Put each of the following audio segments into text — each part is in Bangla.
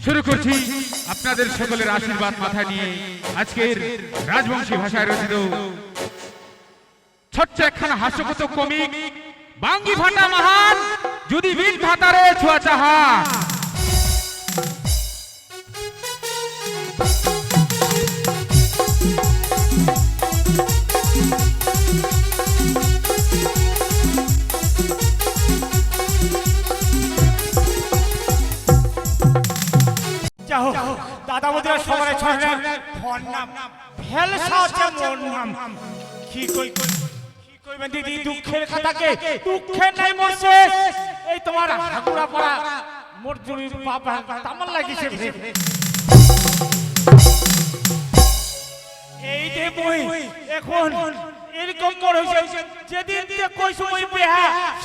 শুরু করছি আপনাদের সকলের আশীর্বাদ মাথায় নিয়ে আজকের রাজবংশী ভাষায় রচিত ছোট্ট একখানা হাস্যকথক কমিক বাঙ্গি ভাটা মহান যদি বিন ভাতারে ছোঁয়া চাহা। দাদা বৌদিরা সবাই ছড়ে ফোন নাম ভেলসা হচ্ছে মোর নাম কি কইবেন দিদি দুঃখের কথাকে দুঃখের নাই মরছে এই তোমার হাকুড়া পড়া মোর জুড়ির বাবা তামাল লাগিছে এই যে বই এখন এরকম করে হইছে যেদিন দিয়ে কই সময় বিয়া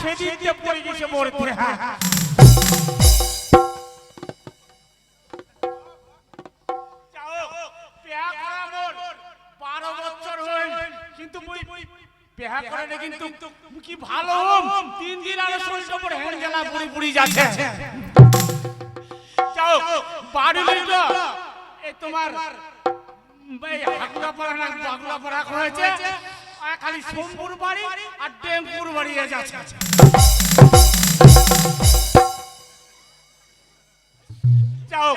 সেদিন দিয়ে পড়ে গেছে মোর দেহা কিন্তু বিয়া করে কিন্তু কি ভালো তিন দিন আগে শরীরটা পড়ে হ্যান্ডেলা পুরি পুরি যাচ্ছে যাও বাড়ি লিখো এই তোমার হাকুড়া পাড়া না বাগুড়া পাড়া হয়েছে খালি সোমপুর বাড়ি আর টেম্পুর বাড়ি যাচ্ছে যাও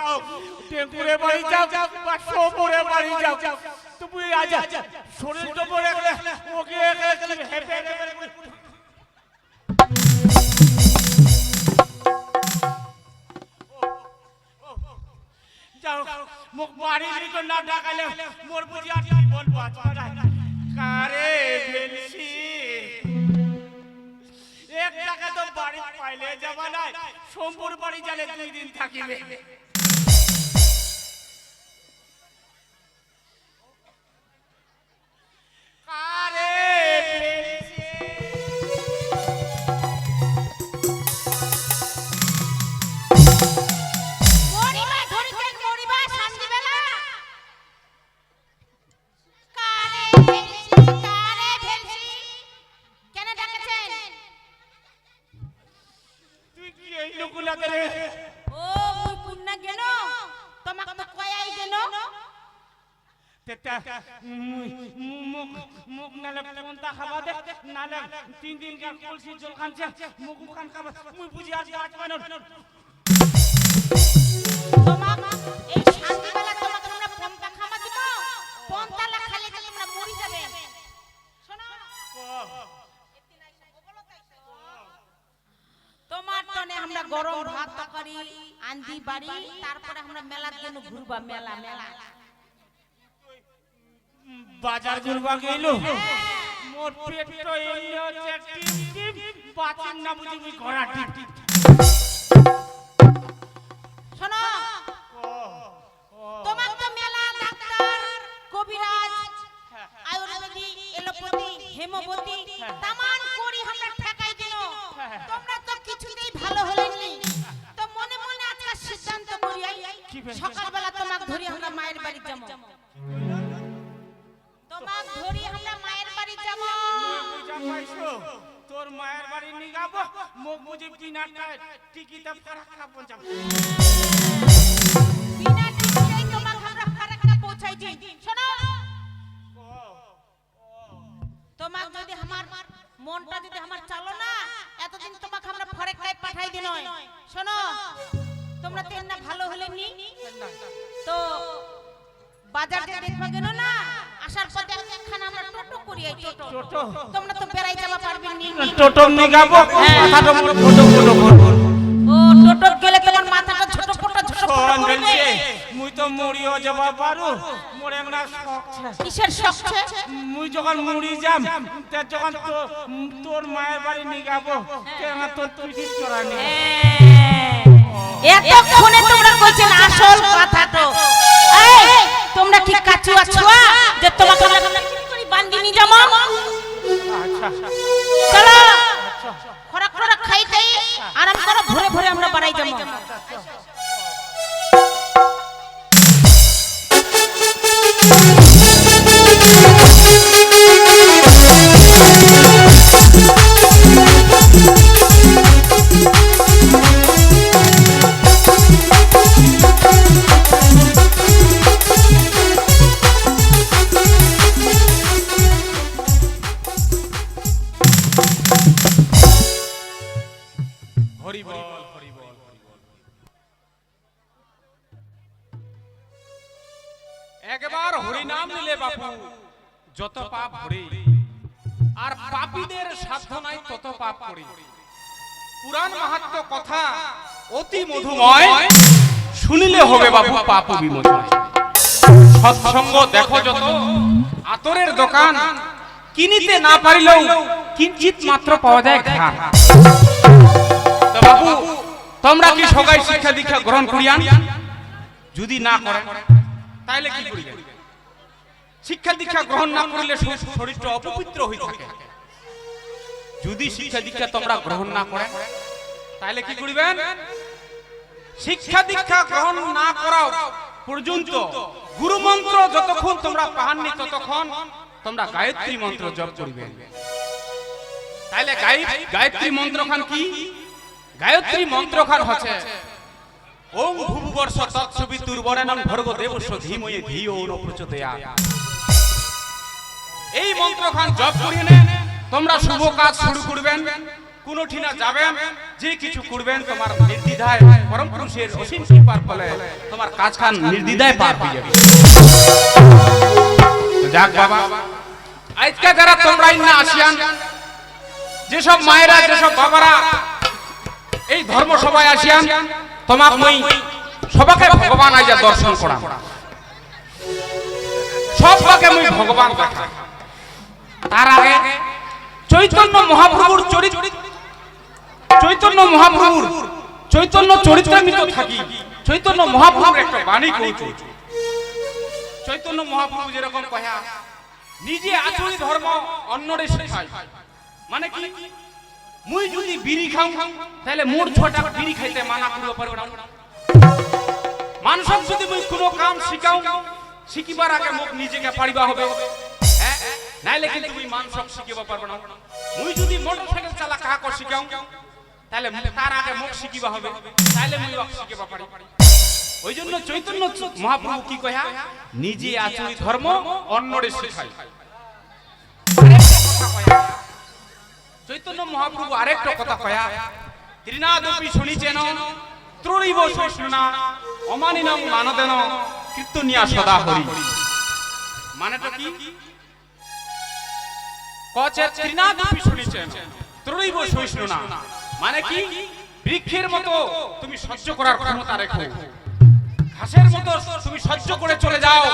টেম্পুরে বাড়ি যাও বা সোমপুরে বাড়ি যাও তুমি আজ শরীরটা পড়ে গেলে ওকে হেপে যাও মুখ বাড়ি লিখো না ডাকালে মোর বুঝি আর জীবন বাঁচবে না কারে ভেলছি এক টাকা তো বাড়ি পাইলে যাবা না সোমপুর বাড়ি গেলে 2 দিন থাকিবে মুখ নালে কোনটা খাবা দে নালে 3 দিন কার কলসি জল খানছে মুখ খান খাবা মুই বুঝি আজ বাঁচবে না তোমাক এই শান্তিবেলা তোমাকে আমরা পন্তা খাওয়া দিব পন্তালা খালি দিলে আমরা মরি যাবে শোনো তোমার তনে আমরা গরম ভাত তরকারি আন্দি বাড়ি তারপরে আমরা মেলার জন্য ঘুরবা মেলা মেলা বাজার ঘুরবা গেলো মোর পেট তো এমনি হচ্ছে টিপ টিপ বাঁচিন না বুঝি মুই ঘোড়া টিপ টিপ শোনো তোমার তো মেলা ডাক্তার কবিরাজ আয়ুর্বেদিক এলোপ্যাথি হেমোপ্যাথি তামান করি আমরা ঠেকাই দিন তোমরা তো কিছুতেই ভালো হলেননি তো মনে মনে আজকে সিদ্ধান্ত করি সকালবেলা তোমাকে ধরি আমরা মায়ের বাড়ি যাব তোমাক ধরি আমরা মায়ের বাড়ি যাব বুঝা পাইছো তোর মায়ের বাড়ি নি যাবো মুখ বুঝি বিনাটা টিকিটা ফারাক্কা পৌঁছাবো বিনা টিকিটেই তোমাক আমরা ফারাক্কা পৌঁছাই দিই শোনো তোমাক যদি আমার মনটা যদি আমার চালো না এতদিন তোমাকে আমরা ফারাক্কায় পাঠাই দিই নয় শোনো তোমরা তো না ভালো হলেননি তো বাজার যে দেখবা গেল না আসার পথে একখানা আমরা টোটো করি এই টোটো তোমরা তো বেড়াই যাবা পারবে নি টোটো নি যাবো মাথাটা মোর ফটো ফটো করব ও টোটো গেলে তোমার মাথাটা ছোট ছোট করবে মুই তো মরিও যাবা পারু মোর একটা শখ কিসের শখ মুই যখন মরি যাম তে যখন তোর মায়ের বাড়ি নি যাবো তে আমার তোর টিকিট চড়ানি এতক্ষণে তোমরা কইছেন আসল কথা তো এই তোমরা কি কাচুয়া ছোয়া যে তোমাকে আমরা করি বান্ধি নি যাবো আচ্ছা চলো খরা খরা খাই খাই আরাম করো ভরে ভরে আমরা বাড়াই যাবো একবার হরি নাম নিলে বাপু যত পাপ ভরে, আর পাপীদের সাধ্য নাই তত পাপ করে। পুরাণ মাহাত্ম্য কথা অতি মধুময়, শুনিলে হবে বাপু পাপ বিমোচন। সৎসঙ্গ দেখো যত, আতরের দোকান কিনিতে না পারিলেও কিঞ্চিত মাত্র পাওয়া যায় ঘ্রাণ। তো বাবু তোমরা কি সবাই শিক্ষা দীক্ষা গ্রহণ করিয়ান? যদি না করেন তাহলে কি করিবেন? শিক্ষা দীক্ষা গ্রহণ না করিলে শরীরটা অপবিত্র হয়ে থাকে। যদি শিক্ষা দীক্ষা তোমরা গ্রহণ না করেন তাহলে কি করিবেন? শিক্ষা দীক্ষা গ্রহণ না করা পর্যন্ত গুরু মন্ত্র যতক্ষণ তোমরা পাহাননি ততক্ষণ তোমরা গায়ত্রী মন্ত্র জপ করিবেন। তাহলে গায়ত্রী মন্ত্রখান কি? গায়ত্রী মন্ত্রখান হচ্ছে ওম ভূর্ভুবস্ব তৎসবিতুর্বরেণ্যং ভর্গো দেবস্য ধীমহি ধিয়ো ন প্রচোদয়াৎ। এই মন্ত্রখান জপ করিয়ে তোমরা শুভ কাজ শুরু করবেন, কোন ঠিনা যাবেন, যে কিছু করবেন তোমার নির্দ্বিধায় পরম পুরুষের অসীম কৃপার ফলে তোমার কাজখান নির্দ্বিধায় পার হয়ে যাবে। তো যাক বাবা, আজকে যারা তোমরা ইন্না আসিয়ান, যেসব মায়েরা যেসব বাবারা এই ধর্ম সভায় আসিয়ান, তোমাকে মই সবাকে ভগবান আইয়া দর্শন করা, সবাকে মই ভগবান দেখা। তার আগে চৈতন্য মহাপ্রভুর চৈতন্য চরিত্রান্বিত থাকি। চৈতন্য মহাপ্রভুর একটা বাণী কইছো। চৈতন্য মহাপ্রভু যেরকম কয়া, নিজে আচরি ধর্ম অন্যরে শেখায়। মানে কি? মুই যদি বিড়ি খাও তাহলে মোর ছোটা বিড়ি খাইতে মানা করিব পারব না। মানুষক যদি মুই কোনো কাম শিখাও, শিখিবার আগে মোক নিজেকে পারিবা হবে, হ্যাঁ, নাইলে কিন্তু মুই মানুষক শিখিবা পারব না। মুই যদি মোটরসাইকেল চালা কাহাকে শিখাও তাহলে তার আগে মোক শিখিবা হবে, তাহলে মুই ওকে শিখিবা পারি। ওই জন্য চৈতন্য মহাপ্রভু কি কয়া, নিজে আচরি ধর্ম অন্যরে শেখায়। চৈতন্য মহাপ্রভু আরেকটা কথা কয়া, ত্রিনাদপি শুনিছেন ত্রৈব শৈষ্ণনা অমানিনং মানদেন কীর্তনিয়া সদা হরি। মানেটা কি? কচে ত্রিনাদপি শুনিছেন ত্রৈব শৈষ্ণনা, মানে কি? বৃক্ষের মতো তুমি সহ্য করার ক্ষমতা রেখো, ঘাসের মতো তুমি সহ্য করে চলে যাও।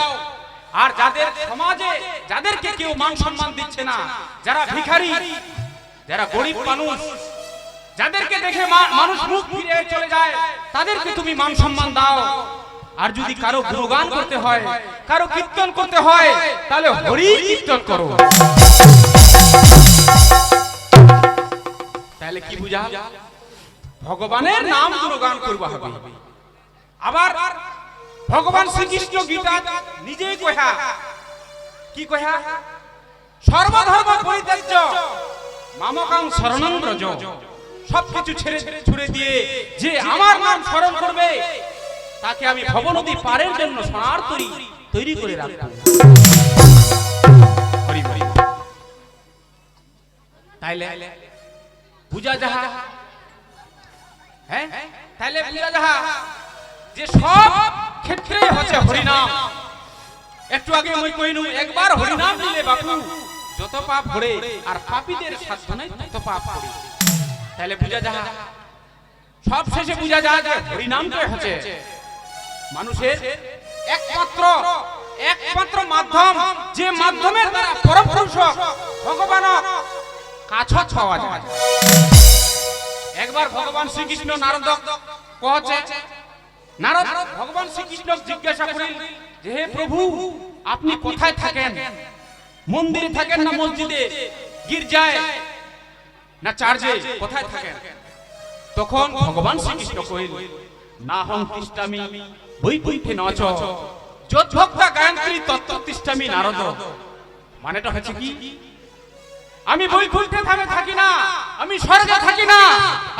আর যাদের সমাজে যাদেরকে কেউ মান সম্মান দিচ্ছে না, যারা ভিখারি, যারা গরিব মানুষ, যাদেরকে দেখে মানুষ মুখ ফিরে চলে যায়, তাদেরকে তুমি মান সম্মান দাও। আর যদি কারো গুণগান করতে হয়, কারো কীর্তন করতে হয়, তাহলে হরি কীর্তন করো। তাহলে কি বুঝা? ভগবানের নাম গুণগান করবা হবে। আবার ভগবান শ্রীকৃষ্ণ গীতা নিজেই কয়া, কি কয়া? সর্বধর্ম পরিত্যাজ্য মামকাং শরণং ব্রজ। সবকিছু ছুড়ে দিয়ে যে আমার নাম স্মরণ করবে তাকে আমি ভবনদী পারের জন্য সোনার তৈরি করে রাখবো। হরি বল। তাইলে বুঝা যাহা, হ্যাঁ, তাইলে বুঝা যাহা যে সব ক্ষেত্রে হচ্ছে হরিনাম। একটু আগে মই কইনু, একবার হরিনাম নিলে বাপু যত পাপ ভরে, আর পাপীদের সাধ্য নাই তত পাপ করে। তাহলে বুঝা যাহা, সব শেষে বুঝা যায় যে হরিনামটাই হচ্ছে মানুষের একমাত্র মাধ্যম, যে মাধ্যমের দ্বারা পরম পুরুষ ভগবান কাছে পাওয়া যায়। একবার ভগবান শ্রীকৃষ্ণ নারদ কহছে, নারদ ভগবান শ্রীকৃষ্ণ জিজ্ঞাসা করেন যে হে প্রভু, আপনি কোথায় থাকেন? মন্দিরে থাকেন না মসজিদে, গির্জায় না চার্চে, কোথায় থাকেন? তখন ভগবান শ্রীকৃষ্ণ কইল, না হং তিষ্ঠামি বৈকুণ্ঠে নচ যদ্ভক্তা গায়ন্ত্রী তত্ত্ব তিষ্ঠামি নারদ। মানেটা হচ্ছে কি? আমি বৈকুণ্ঠে থাকি না, আমি স্বর্গে থাকি না,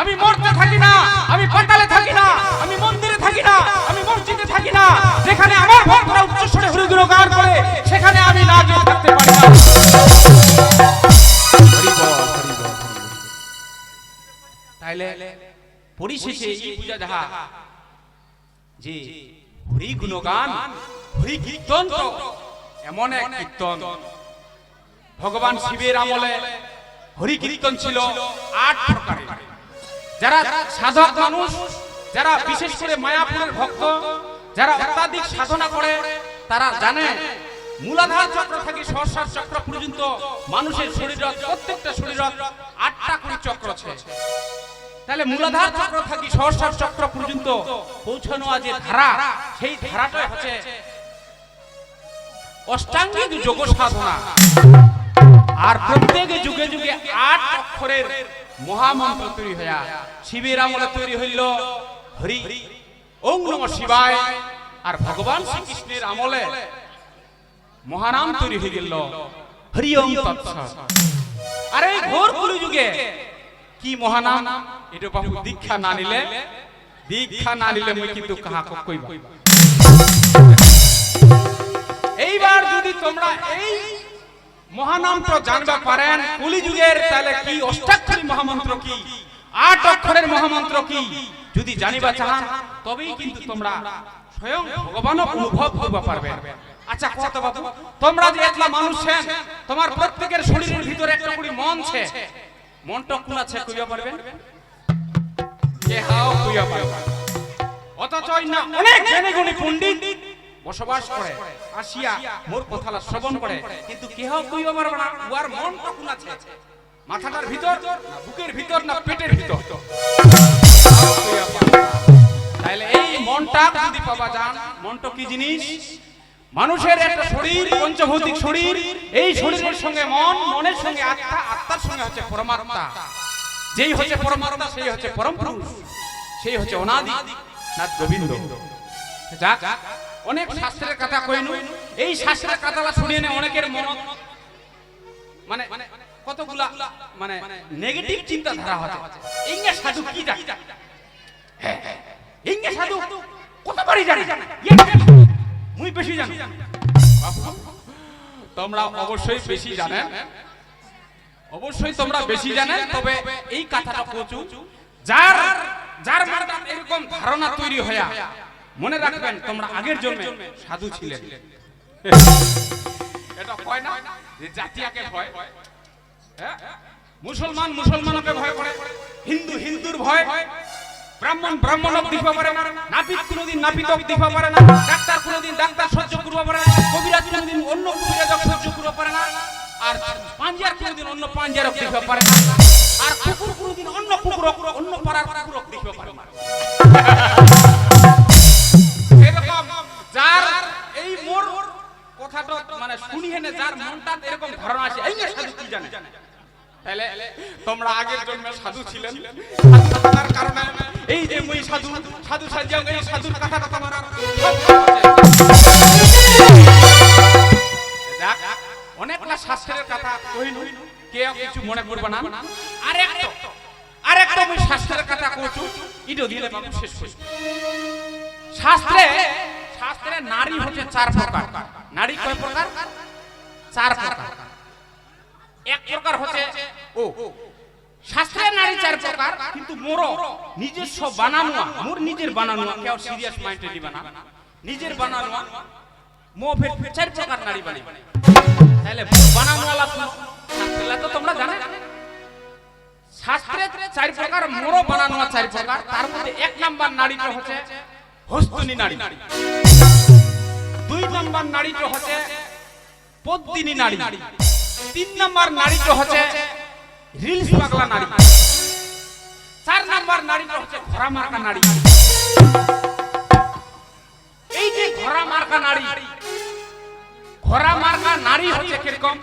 আমি মর্তে থাকি না, আমি পাতালে থাকি না, আমি মন্দিরে থাকি না, আমি মসজিদে থাকি না। যেখানে আমার ভক্তরা উচ্চস্বরে হরি গুণগান করে সেখানে আমি না গিয়ে থাকতে পারি না। তাইলে পরিশেষে এই বুঝা যাহা যে হরি গুণগান হরি কীর্তন তো এমন এক কীর্তন, ভগবান শিবের আমলে হরি কীর্তন ছিল 8 প্রকারের। যারা সাধক মানুষ, যারা বিশেষ করে মায়াপুরের ভক্ত, যারা অত্যাধিক সাধনা করে, তারা জানে মূলাধার চক্র থেকে সহস্রার চক্র পর্যন্ত মানুষের শরীরত, প্রত্যেকটা শরীরত 8টা করে চক্র আছে। তাহলে মূলাধার চক্র থেকে সহস্রার চক্র পর্যন্ত পৌঁছানো যে ধারা, সেই ধারাটাই হচ্ছে অষ্টাঙ্গিক যোগ সাধনা। আর প্রত্যেক যুগে যুগে 8 অক্ষরের মহামন্ত্র তৈরি হইয়া শিবের আমলে তৈরি হইল হরি ওং নমঃ শিবায়। আর ভগবান শ্রীকৃষ্ণের আমলে মহানাম তৈরি হয়ে গেল হরি ওং তৎসৎ। আর এই ঘোর কলিযুগে কি মহানাম, এটা বাবু দীক্ষা না নিলে মই কিন্তু কাহা কইবা। এইবার যদি তোমরা এই মহানামটা জানবা পারেন কলিযুগের, তাহলে কি অষ্টাক্ষরী মহামন্ত্র কি, 8 অক্ষরের মহামন্ত্র কি যদি জানিবা চাহান, তবেই কিন্তু তোমরা স্বয়ং ভগবানও অনুভব করবা পারবে। আচ্ছা কত বাবু, তোমরা যে একলা মানুষ ছেন, তোমার প্রত্যেকের শরীরের ভিতরে একটা করে মন আছে, মনটা কোন আছে কইবা পারবেন? কে হাও কইবা পারবে? অথচ না অনেক জ্ঞানী গুণী পণ্ডিত বসবাস করে আসিয়া মোর কথালা শ্রবণ করে, কিন্তু কেহ কইবা পারবে না ওর মনটা কোন আছে, মাথাটার ভিতর না বুকের ভিতর না পেটের ভিতর। তাহলে এই মনটা যদি পাওয়া যান, মনটা কি জিনিস? মানুষের একটা শরীর, পঞ্চভৌতিক শরীর, এই শরীরের সঙ্গে মন, মনের সঙ্গে আত্মা, আত্মার সঙ্গে হচ্ছে পরমাত্মা। যেই হচ্ছে পরমাত্মা সেই হচ্ছে পরম পুরুষ, সেই হচ্ছে অনাদি নাথ গোবিন্দ। যাক, অনেক শাস্ত্রের কথা কইনু, এই শাস্ত্রের কথালা শুনিয়ে অনেকের মন মানে কতগুলা মানে নেগেটিভ চিন্তা ধারা হচ্ছে। ইংগে সাধু কি জানি, ইংগে সাধু কত বাড়ি জানি, মুই বেশি জানি। তোমরা অবশ্যই বেশি জানেন, অবশ্যই তোমরা বেশি জানেন, তবে এই কথাটা কচু যার যার মাথা এরকম ধারণা তৈরি হয়া, মনে রাখবেন তোমরা আগের জন্মে সাধু ছিলেন। এটা কয় না যে জাতিয়াকে ভয়, মুসলমান মুসলমানকে ভয় করে, হিন্দু হিন্দুর ভয়, ব্রাহ্মণ ব্রাহ্মণক দিবা পারে না, নাপিত কোনদিন নাপিতক দিবা পারে না, ডাক্তার কোনদিন ডাক্তার সহ্য করবা পারে না, কবিরাজ কোনদিন অন্য কবিরাজক সহ্য করবা পারে না, আর পাঞ্জার কোনদিন অন্য পাঞ্জারক দিবা পারে না, আর কুকুর কোনদিন অন্য কুকুরক, অন্য পাড়ার কুকুরক দিবা পারে না। এরকম যার এই মোর কথাটা মানে শুনিহেনে যার মনটা এরকম ধারণা আছে, এই সাধু কি জানে, তাহলে তোমরা আগের জন্মে সাধু ছিলেন। সাধু থাকার কারণে এই যে মই সাধু সাধু সাজিয়া এই সাধুর কথাটা তোমার যাক, অনেকলা শাস্ত্রের কথা কইনু, কে কিছু মনে করবে না। আরেকটা মই শাস্ত্রের কথা কইছু, ইটো দিলে বাবু শেষ করি। শাস্ত্রে নারী হচ্ছে 4 প্রকার। নারী কয় প্রকার? 4 প্রকার। এক প্রকার হচ্ছে শাস্ত্রের নারী 4 প্রকার, কিন্তু মোর নিজস্ব বানানোয়া, মোর নিজের বানানোয়া, কেউ সিরিয়াস মাইন্ডে দিবা না, নিজের বানানোয়া মো ফের 4 প্রকার নারী বানাই। তাহলে মোর বানানোয়ালা শাস্ত্রলা তো তোমরা জানো, শাস্ত্রে 4 প্রকার, মোর বানানোয়া 4 প্রকার। তার মধ্যে 1 নাম্বার নারীটা হচ্ছে হস্তিনী নারী, 2 নাম্বার নারীটা হচ্ছে পদ্মিনী নারী, 3 নাম্বার নারীটা হচ্ছে রিলস পাগলা নারী, 4 নাম্বার নারীটা হচ্ছে ঘোড়া মার্কা নারী। এই যে ঘোড়া মার্কা নারী, ঘোড়া মার্কা নারী হচ্ছে কিরকম,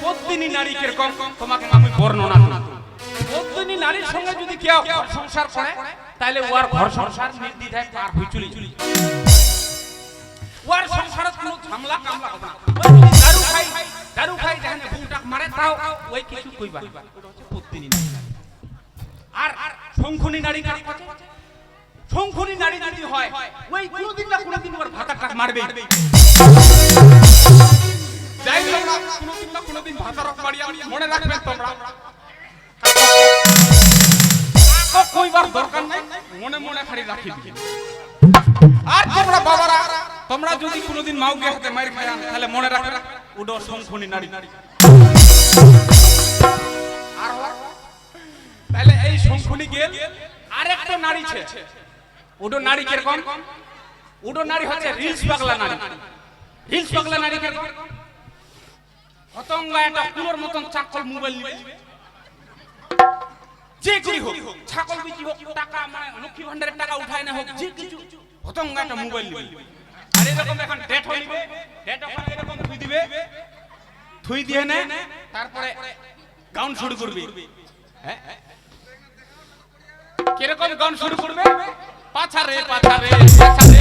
পদ্মিনী নারী কিরকম তোমাকে আমি বর্ণনা করব। পদ্মিনী নারীর সঙ্গে যদি কেউ সংসার করে, তাহলে ওর ঘর সংসার নির্দ্বিধায় পার হই চলি, ওর সংসারে কোনো ঝামেলা কামলা হবে না। দারু খাই জানে বুটাক মারে, তাও ওই কিছু কইবা, ওটা হচ্ছে পদ্মিনী নারী। আর শঙ্খনী নারী কাকে বলে? শঙ্খনী নারী যদি হয়, ওই কোনদিন না কোনদিন ওর ভাতাটাক মারবে। যাই তোমরা কোনদিন না কোনদিন ভাতারক মারিয়া, মনে রাখবেন তোমরা কইবার দরকার নাই, মনে মনে খালি রাখি দিন। আর তোমরা বাবারা তোমরা যদি কোনোদিন মাউকে হাতে মার খায়ান তাহলে মনে রাখবে ওটা শঙ্খনী নারী। আর তাহলে এই শঙ্খনী গেল আরেকটা নারী ছে, ওটা নারী কিরকম? ওটা নারী হচ্ছে রিলস পাগলা নারী। রিলস পাগলা নারী কিরকম? হতঙ্গা একটা কুলোর মতন চাকল মোবাইল নিবে, যে করি হোক, ছাগল বিচি হোক, টাকা মানে লক্ষ্মী ভান্ডারের টাকা উঠায় না হোক, যে কিছু হতঙ্গা একটা মোবাইল নিবে। আর এরকম এখন ডেট হইবে, ডেট ওখানে এরকম থুই দিবে, থুই দিয়ে নে তারপরে গাউন শুরু করবে। হ্যাঁ কিরকম গান শুরু করবে? পাছারে পাছারে পাছারে।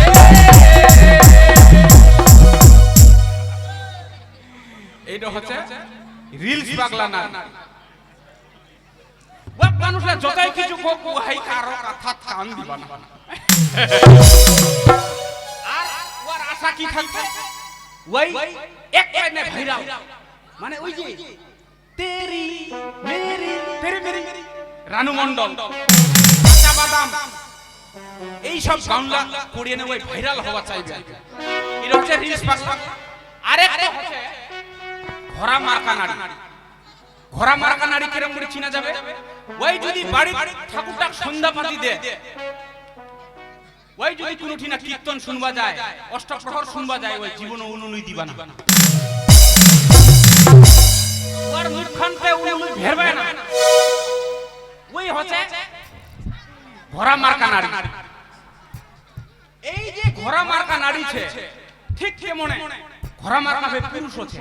এইটা হচ্ছে রিলস পাগলা না। ওই মানুষরা যতই কিছু কোক হাই কারো কথা কান দিবা না। আর ওর আশা কি থাকবে? ওই এক লাইনে ভাইরাল, মানে ওই যে তেরি মেরি তেরি মেরি রানু মণ্ডল, কাঁচা বাদাম, এই সব গানলা করিয়ে নে ওই ভাইরাল হওয়া চাইবে। এটা হচ্ছে রিলস পাগলা। আরেকটা হচ্ছে ঘোড়া মার্কা নারী। ঘোড়া মার্কা নারী কিরকম করে চিনা যাবে? ওই যদি বাড়ি ঠাকুরটা সন্ধ্যা পাতি দে, ওই যদি কোনো ঠিনা কীর্তন শুনবা যায়, অষ্টপ্রহর শুনবা যায়, ওই জীবন অনুনয় দিবা না। ওর মুখখানতে অনুনয় ভেরবে না। ওই হচ্ছে ঘোড়া মার্কা নারী। এই যে ঘোড়া মার্কা নারী ছে, ঠিক কেমনে ঘোড়া মার্কা পুরুষ হচ্ছে।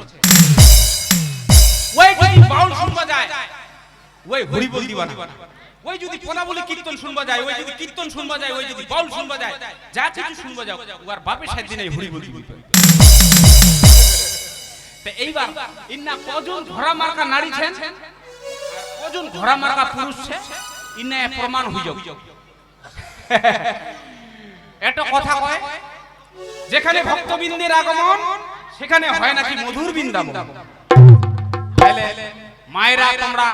ওই যদি বাউল শুনবা যায়, ওই হরি বল দিবা না। ওই যদি পদা বলে কীর্তন শুনবা যায়, ওই যদি কীর্তন শুনবা যায়, ওই যদি বাউল শুনবা যায়, যা কিছু শুনবা যাও, ওর বাপের সাথে দিনে হরি বল দিবা। তো এইবার ইন্না কজন ঘোড়া মার্কা নারী ছেন, কজন ঘোড়া মার্কা পুরুষ ছে, ইন্না প্রমাণ হই যাও। এটা কথা কয়, যেখানে ভক্তবৃন্দের আগমন সেখানে হয় নাকি মধুর বৃন্দাবন। তাহলে মায়েরা তোমরা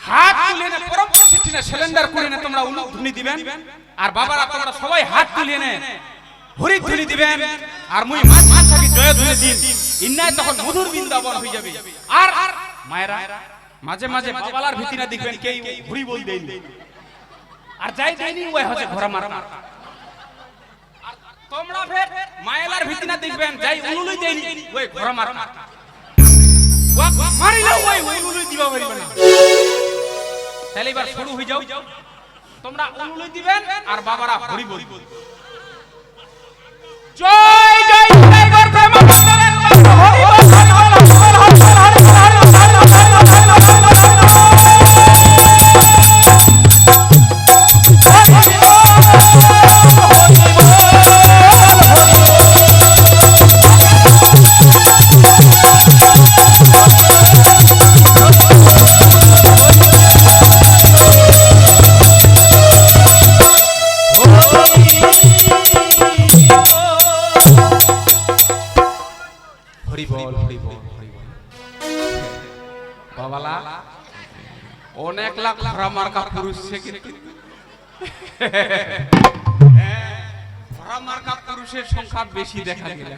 হাত তুলে নে, পরম প্রতিষ্ঠিত সিলিন্ডার করে নে তোমরা উলুধ্বনি দিবেন। আর বাবারা তোমরা সবাই হাত তুলে নে হরি ধ্বনি দিবেন। আর মুই মাছ মাছ থাকি জয় ধ্বনি দিন, ইন্নায় তখন মধুর বৃন্দাবন হয়ে যাবে। আর মায়েরা মাঝে মাঝে বাবালার ভিতরে দেখবেন কেই হরি বল দেয়নি, আর যাই দেয়নি ওই হচ্ছে ঘোড়া মার্কা। আর তোমরা ফের মায়েলার ভিতরে দেখবেন যাই উলুলুই দেয়নি, ওই ঘোড়া মার্কা। মারিলেও ওই উলুলুই দিবা পারিবে না। তাহলে এবার শুরু হয়ে যাও, তোমরা উলুলুই দিবেন আর বাবারা হরি বল। জয় জয় জয় গর প্রেম মন্ডলের হরি বল। অনেক লাখ ঘোড়া মার্কা পুরুষ ছে, কিন্তু ঘোড়া মার্কা পুরুষের সংখ্যা বেশি দেখা গেল।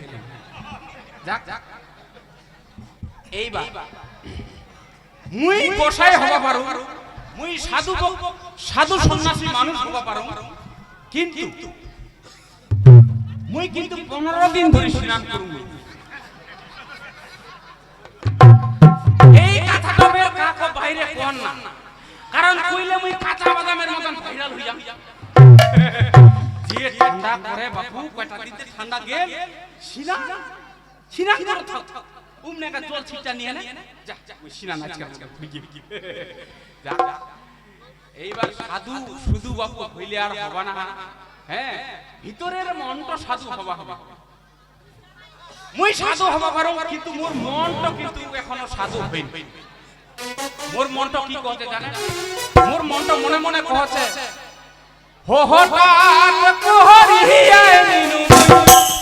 এইবার মুই গোসাই হবা পারো, মুই সাধু সাধু সন্ন্যাসী মানুষ হবা পারো, কিন্তু মুই কিন্তু 15 দিন ধরে স্নান করব। এই কথাটা বের কাকো বাইরে কোন না, কারণ কইলে মুই কাঁচা বাদামের মতন ভাইরাল হই যাম। যে ঠান্ডা করে বাপু, কয়টা দিতে ঠান্ডা গেল, সিনা সিনা করে থাক উমনে কা জল ছিটা নিয়ে নে, যা যা ওই সিনা নাচ কর বিগি বিগি যা। এইবার সাধু শুধু বাপু হইলে আর হবা না। হ্যাঁ, ভিতরের মনটা সাধু হবা হবে। মুই সাধু হবা পারো, কিন্তু মোর মনটা কিন্তু এখনো সাধু হইনি। মোর মনটা কি কইতে জানেন? মোর মনটা মনে মনে কইছে, হো হঠাৎ কোহরিয়া নিনু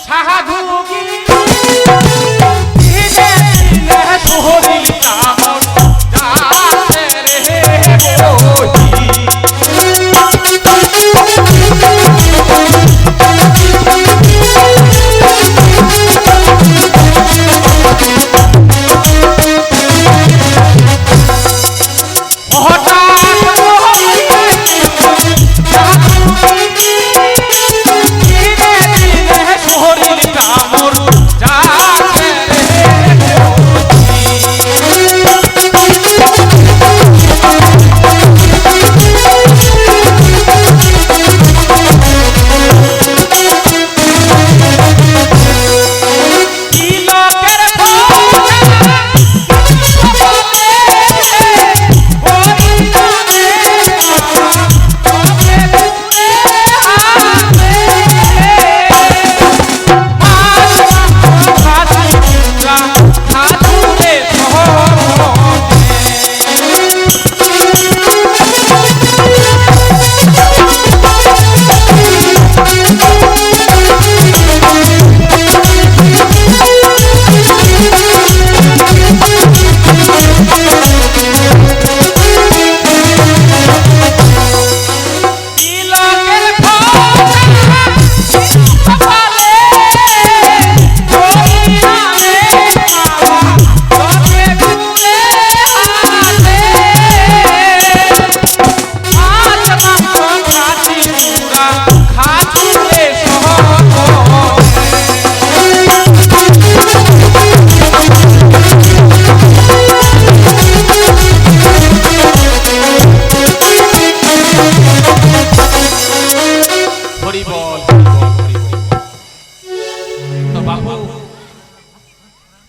সাধু কি দিনে দিনে সোহরি তামর যাতে রে বহি।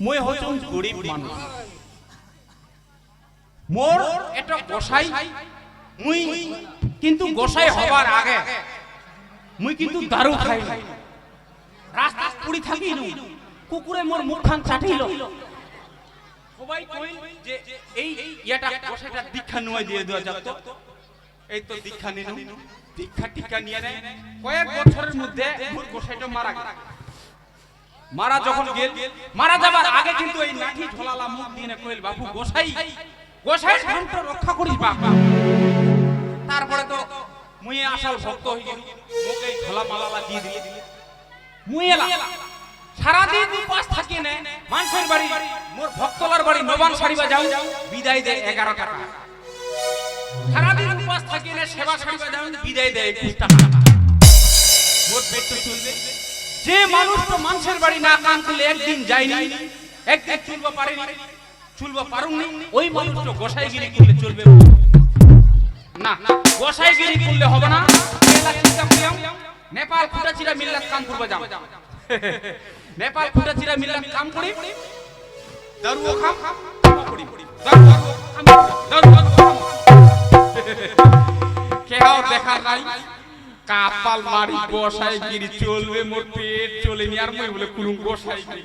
মই হচ্ছুন গরিব মানুষ মোর এটা গোসাই মুই কিন্তু গোসাই হবার আগে মুই কিন্তু দারু খাই রাস্তা পুরি থাকি কুকুরে মোর মুখখান চাটিল সবাই কই যে এই ইয়াটা গোসাইটা দীক্ষা নয় দিয়ে দেওয়া যাক তো এই তো দীক্ষা নিনু দীক্ষা টিকা নিয়ে নেয় কয়েক বছরের মধ্যে মোর গোসাইটা মারা গেল মারা যখন গেল মারা যাবার আগে কিন্তু এই লাঠি ঝোলালা মুখ দিয়ে কইল বাবু গোসাই গোসাই ধনটা রক্ষা করিস বাবা তারপরে তো মুই আসল ভক্ত হই গেল মোকে এই ঝোলা মালালা দিয়ে দিলে মুই এলা সারাদিন উপাস থাকি না মানুষের বাড়ি মোর ভক্তলার বাড়ি নবান সারিবা যাও বিদায় দেয় 11 টাকা সারাদিন উপাস থাকি না সেবা সারিবা যাও বিদায় দেয় 21 টাকা মোর পেট তো চলবে যে মানুষ তো মানুষের বাড়ি না কাম করলে একদিন যায়নি একদিন চলবা পারেনি চলবা পারুনি ওই মানুষ তো গোসাইগিরি করলে চলবে না গোসাইগিরি করলে হবে না এলা চিন্তা করিয়াম নেপাল খুটাচিরা মিল্লাত কাম করবা যাও নেপাল খুটাচিরা মিল্লাত কাম করি দারুও খাম করি দারু কেউ দেখা নাই কাপাল মারি গোসাইগিরি চলবে মোর পেট চলেনি আর মই বলে কুলুম গোসাইগিরি